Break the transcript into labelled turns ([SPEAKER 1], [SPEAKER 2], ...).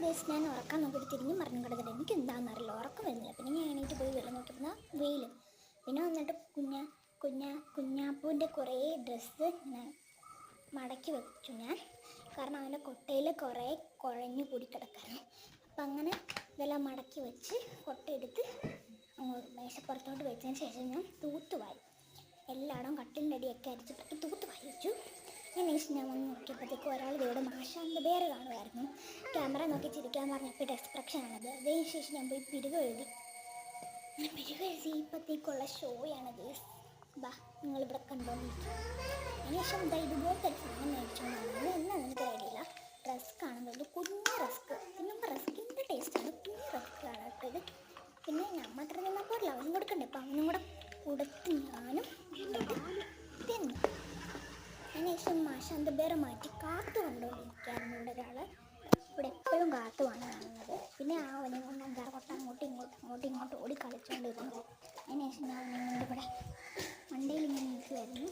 [SPEAKER 1] Guys ഞാൻ ഉറക്കാൻ നോക്കിയിട്ട് തിരിഞ്ഞും മറിഞ്ഞും കിടന്നിട്ട് എനിക്ക് എന്താണെന്നറിയില്ല, ഉറക്കം വരുന്നില്ല. പിന്നെ ഞാൻ എണീറ്റ് പോയി വെള്ളം നോക്കിയിരുന്ന വെയിൽ. പിന്നെ വന്നിട്ട് കുഞ്ഞാപ്പൂവിൻ്റെ കുറേ ഡ്രസ്സ് ഞാൻ മടക്കി വെച്ചു ഞാൻ. കാരണം അവൻ്റെ കൊട്ടയിൽ കുറേ കുഴഞ്ഞു കൂടി കിടക്കായിരുന്നു. അപ്പം അങ്ങനെ ഇതെല്ലാം മടക്കി വെച്ച് കൊട്ടയെടുത്ത് മേശപ്പുറത്തോട്ട് വെച്ചതിന് ശേഷം ഞാൻ തൂത്തുവായി. എല്ലായിടവും കട്ടിലിൻ്റെ അടിയൊക്കെ അരിച്ചിട്ടൊക്കെ തൂത്തുവായി വെച്ചു. അതിനുശേഷം ഞാൻ വന്ന് നോക്കിയപ്പോഴത്തേക്കും ഒരാൾ ഇവിടെ മാഷാൻ്റെ പേര് കാണുമായിരുന്നു. ക്യാമറ നോക്കി ചിരിക്കാൻ പറഞ്ഞപ്പോൾ എക്സ്പ്രഷനാണത്. അതിനുശേഷം ഞാൻ പോയി പിരിവ് എഴുതി. ഇപ്പോഴത്തേക്കുള്ള ഷോയാണ് ഗൈസ്. ബാ നിങ്ങളിവിടെ കണ്ടുകൊണ്ടിരിക്കും. അതിനുശേഷം എന്താ ഇതുപോലത്തെ ഒരു സാധനം മേടിച്ചുകൊണ്ട് വന്നത് എന്നാ എനിക്ക് അറിയില്ല. റസ്ക് ആണെന്നുള്ളത്, കുഞ്ഞ് റസ്ക്. പിന്നെ റസ്കിൻ്റെ ടേസ്റ്റാണ്, കുഞ്ഞ് റസ്ക് ആണ് കേട്ടത്. പിന്നെ ഞാൻ മാത്രം തിന്നാൽ പോരില്ല, അവനും കൊടുക്കണ്ടേ. അപ്പം അവനും കൂടെ കൊടുത്ത് ഞാനും തിന്നു. അതിനുശേഷം മാഷാൻ്റെ പേര് മാറ്റി കാത്തു കൊണ്ടുകൊണ്ടിരിക്കുകയായിരുന്നു ഇവിടെ ഒരാൾ. ഇവിടെ എപ്പോഴും കാത്തുമാണ് കാണുന്നത്. പിന്നെ അവനെ കൊണ്ട് എന്താ കൊട്ട അങ്ങോട്ടും ഇങ്ങോട്ടും ഓടി കളിച്ചുകൊണ്ടിരുന്നു. അതിനുശേഷം ഞാൻ അവനെ കൊണ്ട് ഇവിടെ വണ്ടിയിൽ ഇങ്ങനെ നിൽക്കുമായിരുന്നു.